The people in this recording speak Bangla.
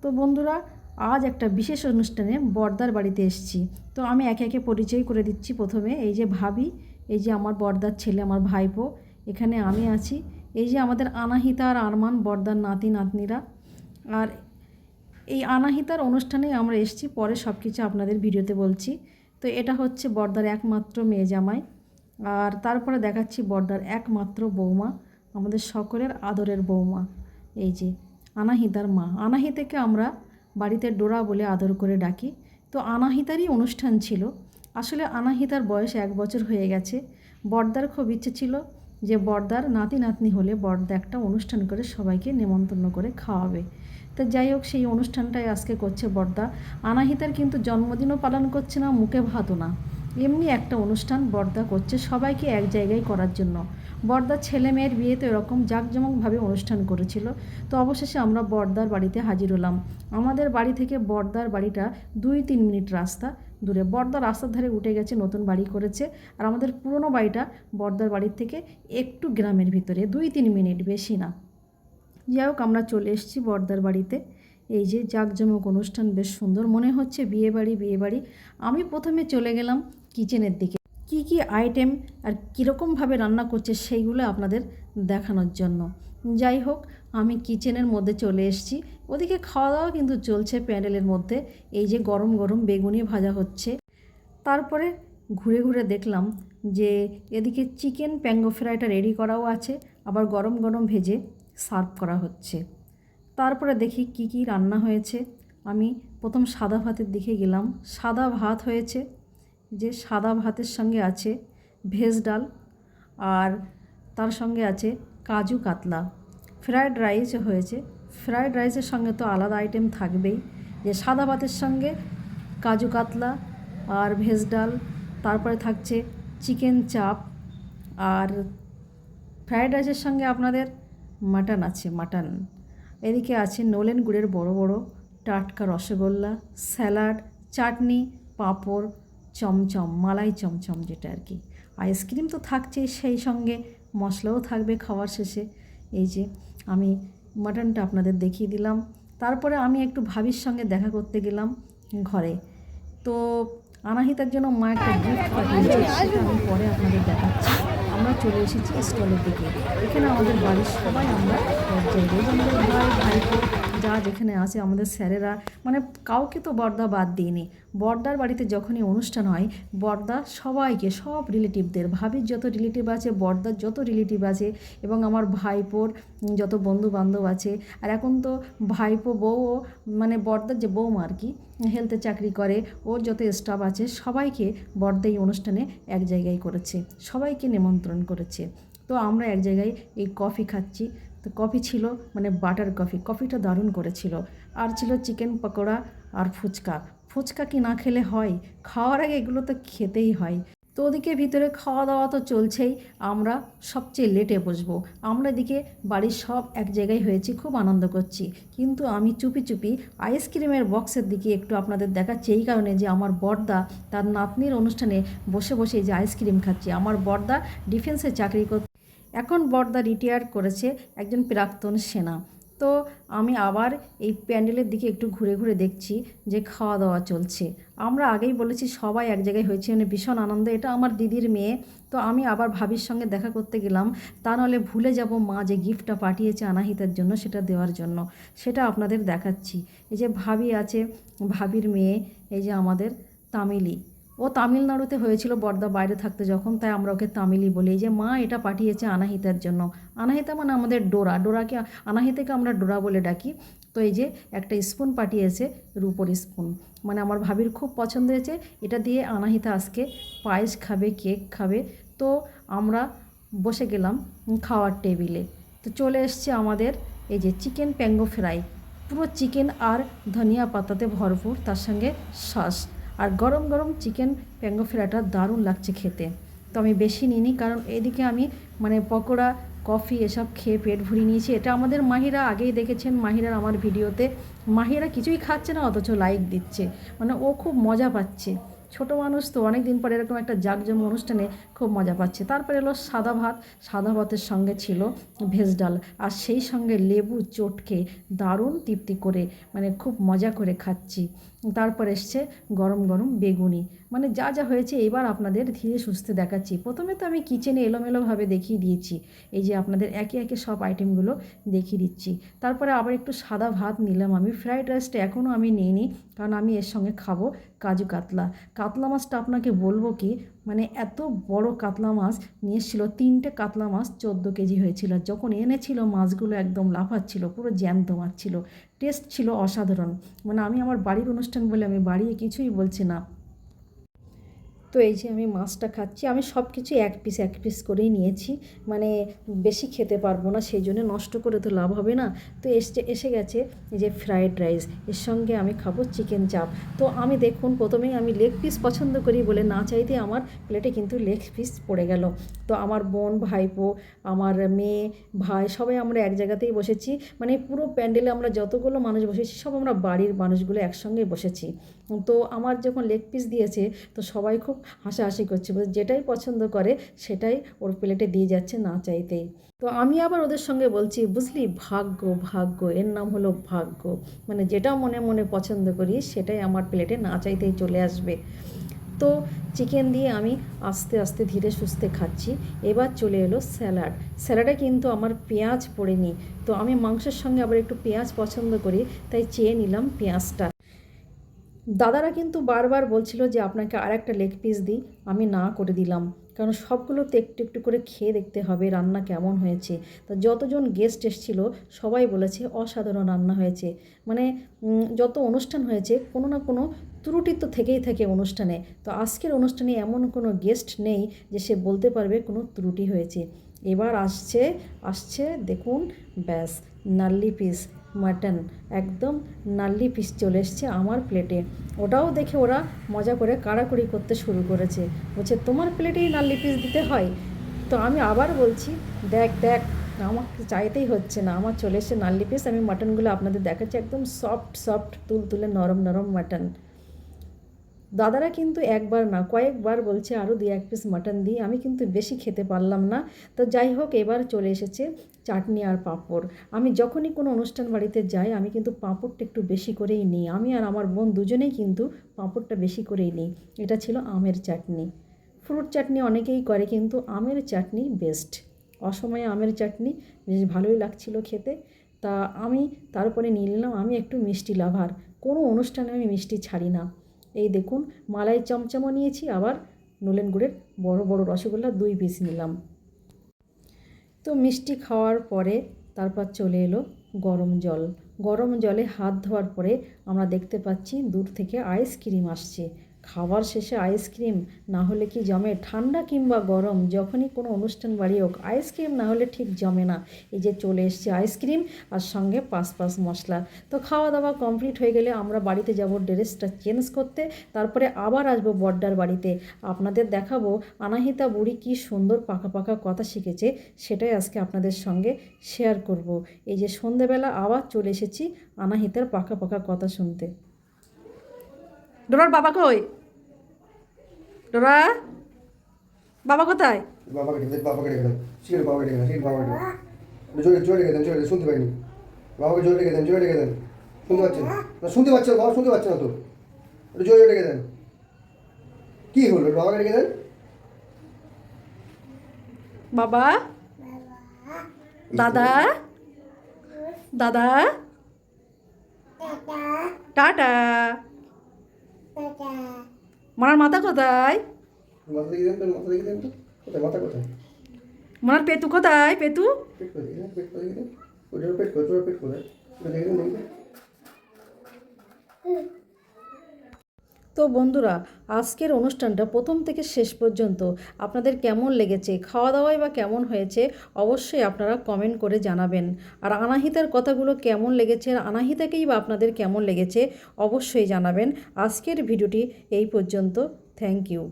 তো বন্ধুরা, আজ একটা বিশেষ অনুষ্ঠানে বড়দার বাড়িতে এসেছি। তো আমি একে একে পরিচয় করে দিচ্ছি। প্রথমে এই যে ভাবি, এই যে আমার বড়দার ছেলে, আমার ভাইপো, এখানে আমি আছি। এই যে আমাদের আনাহিতা আর আরমান, বড়দার নাতি নাতনিরা। আর এই আনাহিতার অনুষ্ঠানে আমরা এসেছি, পরে সব কিছু আপনাদের ভিডিওতে বলছি। তো এটা হচ্ছে বড়দার একমাত্র মেয়ে জামাই। আর তারপরে দেখাচ্ছি বড়দার একমাত্র বৌমা, আমাদের সকলের আদরের বৌমা, এই যে আনাহিতার মা। আনাহিতাকে আমরা বাড়িতে ডোরা বলে আদর করে ডাকি। তো আনাহিতারই অনুষ্ঠান ছিল। আসলে আনাহিতার বয়স 1 বছর হয়ে গেছে। বড়দার খুব ইচ্ছে ছিল যে বড়দার নাতি নাতনি হলে বড়দা একটা অনুষ্ঠান করে সবাইকে নেমন্তন্ন করে খাওয়াবে। তো যাই হোক, সেই অনুষ্ঠানটাই আজকে করছে বড়দা। আনাহিতার কিন্তু জন্মদিনও পালন করছে না, মুখে ভাতও না, এমনি একটা অনুষ্ঠান বড়দা করছে সবাইকে এক জায়গায় করার জন্য। বড়দার ছেলে মেয়ের বিয়েতে এরকম জাঁকজমকভাবে অনুষ্ঠান করেছিল। তো অবশেষে আমরা বড়দার বাড়িতে হাজির হলাম। আমাদের বাড়ি থেকে বড়দার বাড়িটা 2-3 মিনিট রাস্তা দূরে। বড়দা রাস্তার ধারে উঠে গেছে, নতুন বাড়ি করেছে। আর আমাদের পুরনো বাড়িটা বড়দার বাড়ির থেকে একটু গ্রামের ভিতরে, 2-3 মিনিট, বেশি না। যাই হোক, আমরা চলে এসেছি বড়দার বাড়িতে। এই যে জাঁকজমক অনুষ্ঠান, বেশ সুন্দর মনে হচ্ছে, বিয়েবাড়ি বিয়েবাড়ি। আমি প্রথমে চলে গেলাম কিচেনের দিকে, কি কি আইটেম আর কীরকমভাবে রান্না করছে সেইগুলো আপনাদের দেখানোর জন্য। যাই হোক, আমি কিচেনের মধ্যে চলে এসেছি। ওদিকে খাওয়া দাওয়া কিন্তু চলছে প্যান্ডেলের মধ্যে। এই যে গরম গরম বেগুনি ভাজা হচ্ছে। তারপরে ঘুরে ঘুরে দেখলাম যে এদিকে চিকেন প্যাঙ্গো ফ্রাইটা রেডি করাও আছে, আবার গরম গরম ভেজে সার্ভ করা হচ্ছে। তারপরে দেখি কি কি রান্না হয়েছে। আমি প্রথম সাদা ভাতের দিকে গেলাম। সাদা ভাত হয়েছে, যে সাদা ভাতের সঙ্গে আছে ভেজ ডাল, আর তার সঙ্গে আছে কাজু কাতলা। ফ্রায়েড রাইস হয়েছে। ফ্রায়েড রাইসের সঙ্গে তো আলাদা আইটেম থাকবেই, যে সাদা ভাতের সঙ্গে কাজু কাতলা আর ভেজ ডাল। তারপরে থাকছে চিকেন চাপ, আর ফ্রায়েড রাইসের সঙ্গে আপনাদের মাটন আছে, মাটন। এদিকে আছে নলেন গুড়ের বড় বড় টাটকা রসগোল্লা, স্যালাড, চাটনি, পাঁপড়, চমচম, মালাই চমচম যেটা আর কি। আইসক্রিম তো থাকছেই, সেই সঙ্গে মশলাও থাকবে খাওয়ার শেষে। এই যে আমি মাটনটা আপনাদের দেখিয়ে দিলাম। তারপরে আমি একটু ভাবির সঙ্গে দেখা করতে গেলাম ঘরে। তো আনাহিতার জন্য মা একটা গিফট পাঠিয়েছে, সেটা আমি পরে আপনাদের দেখাচ্ছি। আমরা চলে এসেছি স্টলের দিকে। এখানে আমাদের বাড়ির সবাই আমরা এক জায়গায়, আমাদের ভাই ভাইপো যা যেখানে আছে, আমাদের স্যারেরা, মানে কাউকে তো বড়দা বাদ দিইনি। বড়দার বাড়িতে যখনই অনুষ্ঠান হয়, বড়দা সবাইকে, সব রিলেটিভদের, ভাবির যত রিলেটিভ আছে, বড়দার যত রিলেটিভ আছে, এবং আমার ভাইপোর যত বন্ধু বান্ধব আছে। আর এখন তো ভাইপো বউও, মানে বড়দার যে বৌমা আর কি, হেলথে চাকরি করে, ওর যত স্টাফ আছে সবাইকে বড়দা এই অনুষ্ঠানে এক জায়গায় করেছে, সবাইকে নিমন্ত্রণ করেছে। তো আমরা এক জায়গায় এই কফি খাচ্ছি। তো কফি ছিল মানে বাটার কফি, কফিটা দারুণ করেছিল। আর ছিল চিকেন পকোড়া আর ফুচকা। ফুচকা কি না খেলে হয়? খাওয়ার আগে এগুলো তো খেতেই হয়। তো ওদিকে ভিতরে খাওয়া দাওয়া তো চলছেই। আমরা সবচেয়ে লেটে বসবো। আমরা এদিকে বাড়ির সব এক জায়গায় হয়েছি, খুব আনন্দ করছি। কিন্তু আমি চুপি চুপি আইসক্রিমের বক্সের দিকে একটু আপনাদের দেখাচ্ছি, এই কারণে যে আমার বড়দা তার নাতনির অনুষ্ঠানে বসে বসে যে আইসক্রিম খাচ্ছি। আমার বড়দা ডিফেন্সে চাকরি করতে, এখন বড়দা রিটায়ার করেছে, একজন প্রাক্তন সেনা। তো আমি আবার এই প্যান্ডেলের দিকে একটু ঘুরে ঘুরে দেখছি যে খাওয়া দাওয়া চলছে। আমরা আগেই বলেছি সবাই এক জায়গায় হয়েছে, মানে ভীষণ আনন্দ। এটা আমার দিদির মেয়ে। তো আমি আবার ভাবির সঙ্গে দেখা করতে গেলাম, তা নাহলে ভুলে যাব মা যে গিফটটা পাঠিয়েছে আনাহিতার জন্য, সেটা দেওয়ার জন্য। সেটা আপনাদের দেখাচ্ছি। এই যে ভাবি আছে, ভাবির মেয়ে, এই যে আমাদের তামিলি। ও তামিলনাড়ুতে হয়েছিল বড়দা বাইরে থাকতে যখন, তাই আমরা ওকে তামিলি বলি। এই যে মা এটা পাঠিয়েছে আনাহিতার জন্য। আনাহিতা মানে আমাদের ডোরা, ডোরাকে, আনাহিতাকে আমরা ডোরা বলে ডাকি। তো এই যে একটা স্পুন পাঠিয়েছে, রূপোর স্পুন, মানে আমার ভাবির খুব পছন্দ হয়েছে। এটা দিয়ে আনাহিতা আজকে পায়েস খাবে, কেক খাবে। তো আমরা বসে গেলাম খাওয়ার টেবিলে। তো চলে এসছে আমাদের এই যে চিকেন প্যাঙ্গো ফ্রাই, পুরো চিকেন আর ধনিয়া পাতাতে ভরপুর, তার সঙ্গে সস। আর গরম গরম চিকেন প্যাঙ্গো ফ্রাইটা দারুণ লাগছে খেতে। তো আমি বেশি নিইনি, কারণ এদিকে আমি মানে পকোড়া, কফি এসব খেয়ে পেট ভরিয়ে নিয়েছি। এটা আমাদের মাহিরা আগেই দেখেছেন, মাহিরার আমার ভিডিওতে। মাহিরা কিছুই খাচ্ছে না, অথচ লাইক দিচ্ছে, মানে ও খুব মজা পাচ্ছে। ছোট মানুষ তো অনেক দিন পরে এরকম একটা জাঁকজমক অনুষ্ঠানে খুব মজা পাচ্ছে। তারপরে এলো সাদা ভাত, সাদা ভাতের সঙ্গে ছিল ভেজ ডাল, আর সেই সঙ্গে লেবু চটকে দারুণ তৃপ্তি করে মানে খুব মজা করে খাচ্ছি। তারপর এসছে গরম গরম বেগুনি, মানে যা যা হয়েছে এবার আপনাদের ধীরে সুস্থে দেখাচ্ছি। প্রথমে তো আমি কিচেনে এলোমেলোভাবে দেখিয়ে দিয়েছি, এই যে আপনাদের একে একে সব আইটেমগুলো দেখিয়ে দিচ্ছি। তারপরে আবার একটু সাদা ভাত নিলাম আমি। ফ্রাইড রাইসটা এখনও আমি নিইনি, কারণ আমি এর সঙ্গে খাবো কাজু কাতলা। কাতলা মাছটা আপনাকে বলবো কি, মানে এত বড় কাতলা মাছ নিয়ে এসেছিলো, 3টে কাতলা মাছ 14 কেজি হয়েছিল। যখন এনেছিল মাছগুলো একদম লাফাচ্ছিল, পুরো জ্যান্ত মাছ ছিল। টেস্ট ছিল অসাধারণ। মানে আমি আমার বাড়ির অনুষ্ঠান বলে আমি বাড়িয়ে কিছুই বলছি না। তো এই যে আমি মাছটা খাচ্ছি, আমি সব কিছু এক পিস করেই নিয়েছি, মানে বেশি খেতে পারবো না, সেই জন্য নষ্ট করে তো লাভ হবে না। তো এসে গেছে এই যে ফ্রায়েড রাইস, এর সঙ্গে আমি খাবো চিকেন চাপ। তো আমি দেখুন প্রথমেই আমি লেগ পিস পছন্দ করি বলে না চাইতে আমার প্লেটে কিন্তু লেগ পিস পড়ে গেল। তো আমার বোন, ভাইপো, আমার মেয়ে, ভাই সবাই আমরা এক জায়গাতেই বসেছি, মানে পুরো প্যান্ডেলে আমরা যতগুলো মানুষ বসেছি সব আমরা বাড়ির মানুষগুলো একসঙ্গে বসেছি। তো আমার যখন লেগ পিস দিয়েছে তো সবাই খুব হাসাহাসি করছে, যেটাই পছন্দ করে সেটাই ওর প্লেটে দিয়ে যাচ্ছে না চাইতেই। তো আমি আবার ওদের সঙ্গে বলছি, বুঝলি, ভাগ্য ভাগ্য, এর নাম হলো ভাগ্য, মানে যেটা মনে মনে পছন্দ করি সেটাই আমার প্লেটে না চাইতেই চলে আসবে। তো চিকেন দিয়ে আমি আস্তে আস্তে ধীরে সুস্থে খাচ্ছি। এবার চলে এলো স্যালাড। স্যালাডে কিন্তু আমার পেঁয়াজ পড়েনি, তো আমি মাংসের সঙ্গে আবার একটু পেঁয়াজ পছন্দ করি, তাই চেয়ে নিলাম পেঁয়াজটা। দাদারা কিন্তু বারবার বলছিল যে আপনাকে আর একটা লেগ পিস দিই, আমি না করে দিলাম, কারণ সবগুলো তো একটু একটু করে খেয়ে দেখতে হবে রান্না কেমন হয়েছে। তো যতজন গেস্ট এসেছিলো সবাই বলেছে অসাধারণ রান্না হয়েছে। মানে যত অনুষ্ঠান হয়েছে কোনো না কোনো ত্রুটি তো থেকেই থাকে অনুষ্ঠানে। তো আজকের অনুষ্ঠানে এমন কোনো গেস্ট নেই যে সে বলতে পারবে কোনো ত্রুটি হয়েছে। এবার আসছে দেখুন, ব্যাস, নাল্লি পিস মাটন, একদম নাল্লি পিস চলে এসছে আমার প্লেটে। ওটাও দেখে ওরা মজা করে কাড়াকুড়ি করতে শুরু করেছে, বলছে তোমার প্লেটেই নাল্লি পিস দিতে হয়। তো আমি আবার বলছি, দেখ দেখ, আমাকে চাইতেই হচ্ছে না, আমার চলে এসছে নাল্লি পিস। আমি মাটনগুলো আপনাদের দেখাচ্ছি, একদম সফট সফট তুলতুলে নরম নরম মাটন। দাদারা কিন্তু একবার না কয়েকবার বলছে আরও 2-1 পিস মাটন দিই, আমি কিন্তু বেশি খেতে পারলাম না। তো যাই হোক, এবার চলে এসেছে চাটনি আর পাঁপড়। আমি যখনই কোনো অনুষ্ঠান বাড়িতে যাই আমি কিন্তু পাঁপড়টা একটু বেশি করেই নিই, আমি আর আমার বোন দুজনেই কিন্তু পাঁপড়টা বেশি করেই নিই। এটা ছিল আমের চাটনি। ফ্রুট চাটনি অনেকেই করে, কিন্তু আমের চাটনি বেস্ট। অসময়ে আমের চাটনি বেশ ভালোই লাগছিল খেতে। তা আমি তারপরে নিয়ে নিলাম, আমি একটু মিষ্টি লাভার, কোনো অনুষ্ঠানে আমি মিষ্টি ছাড়ি না। এই দেখুন, মালাই চমচমও নিয়েছি, আবার নলেন গুড়ের বড় বড় রসগোল্লা 2 পিস নিলাম। তো মিষ্টি খাওয়ার পরে তারপর চলে এলো গরম জল। গরম জলে হাত ধোয়ার পরে আমরা দেখতে পাচ্ছি দূর থেকে আইসক্রিম আসছে। খাবার শেষে আইসক্রিম না হলে কি জমে? ঠান্ডা কিংবা গরম যখনই কোনো অনুষ্ঠান বাড়ি হোক, আইসক্রিম না হলে ঠিক জমে না। এই যে চলে এসছে আইসক্রিম আর সঙ্গে পাঁচ মশলা। তো খাওয়া দাওয়া কমপ্লিট হয়ে গেলে আমরা বাড়িতে যাব ড্রেসটা চেঞ্জ করতে, তারপরে আবার আসবো বড়দার বাড়িতে। আপনাদের দেখাবো আনাহিতা বুড়ি কি সুন্দর পাকা পাকা কথা শিখেছে, সেটাই আজকে আপনাদের সঙ্গে শেয়ার করব। এই যে সন্ধেবেলা আবার চলে এসেছি আনাহিতার পাকা পাকা কথা শুনতে। ডোরার বাবা কই? ডোরা, বাবা কোথায়? বাবাকে ডেকে দেন, বাবাকে ডেকে দেন, শিখে বাবাকে ডেকে দেন, শিখে বাবাকে ডেকে দেন, জোরে জোরে ডেকে দেন, জোরে শুনতে পাইনি, বাবাকে জোরে ডেকে দেন, জোরে ডেকে দেন, শুনতে পাচ্ছেন না? শুনতে পাচ্ছেন, বাবা শুনতে পাচ্ছে না তো, একটু জোরে ডেকে দেন। কী হলো, বাবাকে ডেকে দেন। বাবা, দাদা, দাদা, টাটা। মার মাথা কোথায়? মাথা দেখে দেন তো, মাথা দেখে দেন তো, কোথায় মাথা কোথায়? মার পেতু কোথায়? পেতু পেট করে দেখে দেন, পেট করে দেখে দেন, ওটা পেট করে, তোর পেট কোথায়, ওটা দেখে দেন, দেখে দেন। তো বন্ধুরা, আজকের অনুষ্ঠানটা প্রথম থেকে শেষ পর্যন্ত আপনাদের কেমন লেগেছে, খাওয়া দাওয়াই বা কেমন হয়েছে, অবশ্যই আপনারা কমেন্ট করে জানাবেন। আর আনাহিতার কথাগুলো কেমন লেগেছে, আর আনাহিতাকেই বা আপনাদের কেমন লেগেছে অবশ্যই জানাবেন। আজকের ভিডিওটি এই পর্যন্ত। Thank you.